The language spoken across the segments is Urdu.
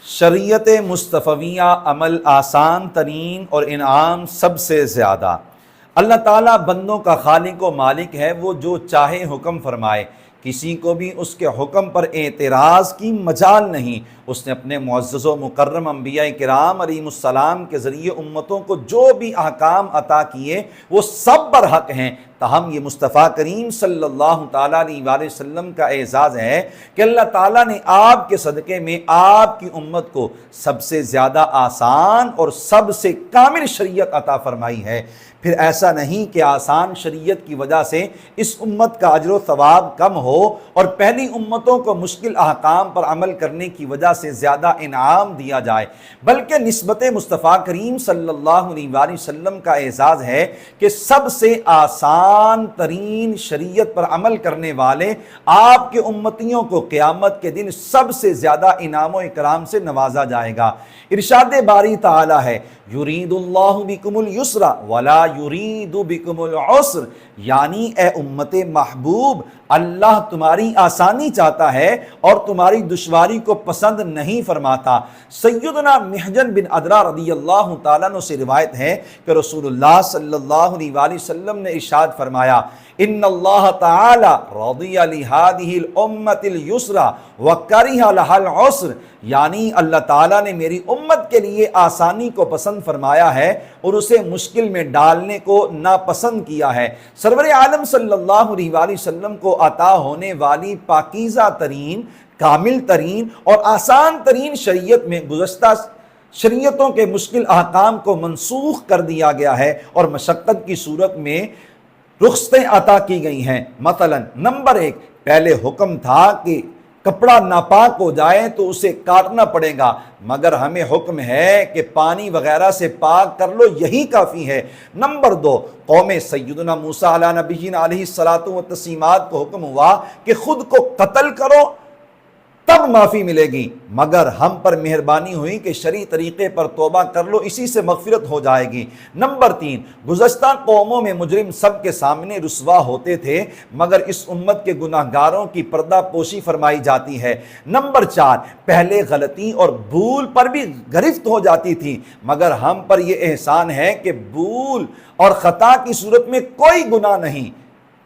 شریعت مصطفیہ عمل آسان ترین اور انعام سب سے زیادہ۔ اللہ تعالیٰ بندوں کا خالق و مالک ہے، وہ جو چاہے حکم فرمائے، کسی کو بھی اس کے حکم پر اعتراض کی مجال نہیں۔ اس نے اپنے معزز و مکرم انبیاء کرام علیہم السلام کے ذریعے امتوں کو جو بھی احکام عطا کیے وہ سب برحق ہیں، تاہم یہ مصطفیٰ کریم صلی اللہ تعالیٰ علیہ وآلہ وسلم کا اعزاز ہے کہ اللہ تعالیٰ نے آپ کے صدقے میں آپ کی امت کو سب سے زیادہ آسان اور سب سے کامل شریعت عطا فرمائی ہے۔ پھر ایسا نہیں کہ آسان شریعت کی وجہ سے اس امت کا اجر و ثواب کم ہو اور پہلی امتوں کو مشکل احکام پر عمل کرنے کی وجہ سے زیادہ انعام دیا جائے، بلکہ نسبت مصطفیٰ کریم صلی اللہ علیہ وآلہ وسلم کا اعزاز ہے کہ سب سے آسان ترین شریعت پر عمل کرنے والے آپ کے امتیوں کو قیامت کے دن سب سے زیادہ انعام و اکرام سے نوازا جائے گا۔ ارشاد باری تعالی ہے، یرید اللہ بکم الیسر ولا یرید بکم العسر، یعنی اے امت محبوب، اللہ تمہاری آسانی چاہتا ہے اور تمہاری دشواری کو پسند نہیں فرماتا۔ سیدنا محجن بن عدرا رضی اللہ تعالیٰ عنہ سے روایت ہے کہ رسول اللہ صلی اللہ علیہ وآلہ وسلم نے ارشاد فرمایا، ان اللہ تعالی رضی لہذہ الامت اليسر وکرہ لہا العسر، یعنی اللہ تعالیٰ نے میری امت کے لیے آسانی کو پسند فرمایا ہے اور اسے مشکل میں ڈالنے کو ناپسند کیا ہے۔ سرور عالم صلی اللہ علیہ وآلہ وسلم کو عطا ہونے والی پاکیزہ ترین، کامل ترین اور آسان ترین شریعت میں گزشتہ شریعتوں کے مشکل احکام کو منسوخ کر دیا گیا ہے اور مشقت کی صورت میں رخصتیں عطا کی گئی ہیں۔ مثلا نمبر 1، پہلے حکم تھا کہ کپڑا ناپاک ہو جائے تو اسے کاٹنا پڑے گا، مگر ہمیں حکم ہے کہ پانی وغیرہ سے پاک کر لو، یہی کافی ہے۔ نمبر 2، قوم سیدنا موسیٰ علیہ نبینا علیہ الصلاۃ والتسلیمات کو حکم ہوا کہ خود کو قتل کرو تب معافی ملے گی، مگر ہم پر مہربانی ہوئی کہ شرعی طریقے پر توبہ کر لو، اسی سے مغفرت ہو جائے گی۔ نمبر 3، گزشتہ قوموں میں مجرم سب کے سامنے رسوا ہوتے تھے، مگر اس امت کے گناہگاروں کی پردہ پوشی فرمائی جاتی ہے۔ نمبر 4، پہلے غلطی اور بھول پر بھی گرفت ہو جاتی تھی، مگر ہم پر یہ احسان ہے کہ بھول اور خطا کی صورت میں کوئی گناہ نہیں،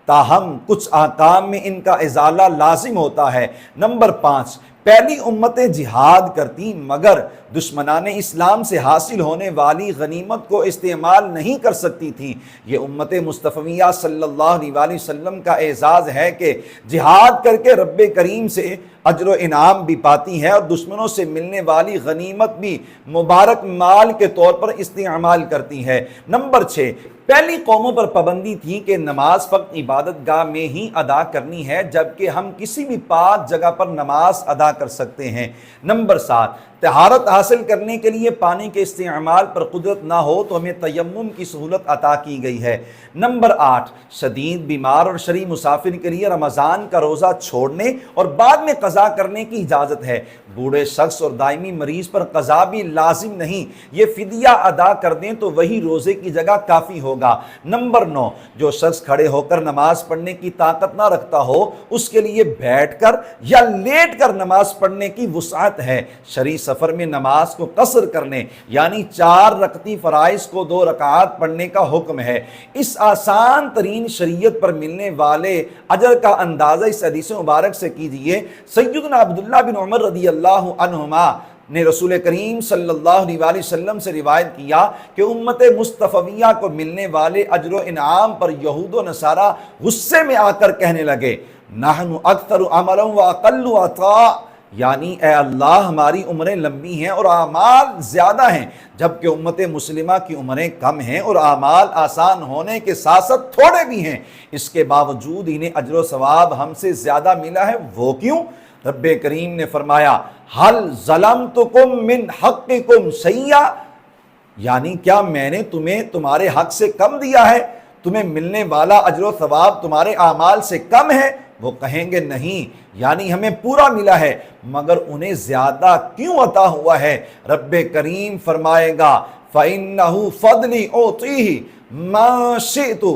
تاہم کچھ احکام میں ان کا ازالہ لازم ہوتا ہے۔ نمبر 5، پہلی امتیں جہاد کرتی مگر دشمنان اسلام سے حاصل ہونے والی غنیمت کو استعمال نہیں کر سکتی تھیں۔ یہ امت مصطفیہ صلی اللہ علیہ وآلہ وسلم کا اعزاز ہے کہ جہاد کر کے رب کریم سے اجر و انعام بھی پاتی ہے اور دشمنوں سے ملنے والی غنیمت بھی مبارک مال کے طور پر استعمال کرتی ہے۔ نمبر 6، پہلی قوموں پر پابندی تھی کہ نماز فقط عبادت گاہ میں ہی ادا کرنی ہے، جبکہ ہم کسی بھی پاک جگہ پر نماز ادا کر سکتے ہیں۔ نمبر 7، طہارت حاصل کرنے کے لیے پانی کے استعمال پر قدرت نہ ہو تو ہمیں تیمم کی سہولت عطا کی گئی ہے۔ نمبر 8، شدید بیمار اور شرعی مسافر کے لیے رمضان کا روزہ چھوڑنے اور بعد میں قضا کرنے کی اجازت ہے۔ بوڑھے شخص اور دائمی مریض پر قضا بھی لازم نہیں، یہ فدیہ ادا کر دیں تو وہی روزے کی جگہ کافی ہوگا۔ نمبر 9، جو شخص کھڑے ہو کر نماز پڑھنے کی طاقت نہ رکھتا ہو اس کے لیے بیٹھ کر یا لیٹ کر نماز پڑھنے کی وسعت ہے۔ شرعی سفر میں نماز کو قصر کرنے یعنی 4 رکعتی فرائض کو 2 رکعات پڑھنے کا حکم ہے۔ اس آسان ترین شریعت پر ملنے والے اجر کا اندازہ اس حدیث مبارک سے کیجئے۔ سیدنا عبداللہ بن عمر رضی اللہ عنہما نے رسول کریم صلی اللہ علیہ وآلہ وسلم سے روایت کیا کہ امت مصطفیہ کو ملنے والے اجر و انعام پر یہود و نصارہ غصے میں آ کر کہنے لگے، نحن اکثر عملا واقل عطاء، یعنی اے اللہ ہماری عمریں لمبی ہیں اور اعمال زیادہ ہیں، جبکہ امت مسلمہ کی عمریں کم ہیں اور اعمال آسان ہونے کے ساتھ ساتھ تھوڑے بھی ہیں، اس کے باوجود انہیں اجر و ثواب ہم سے زیادہ ملا ہے۔ وہ کیوں؟ رب کریم نے فرمایا، حل ظلمتکم من حقکم شیئا، یعنی کیا میں نے تمہیں تمہارے حق سے کم دیا ہے؟ تمہیں ملنے والا اجر و ثواب تمہارے اعمال سے کم ہے؟ وہ کہیں گے نہیں، یعنی ہمیں پورا ملا ہے، مگر انہیں زیادہ کیوں عطا ہوا ہے؟ رب کریم فرمائے گا، فَإِنَّهُ فَضْلِي أُعْطِيهِ مَا شِئْتُ،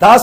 10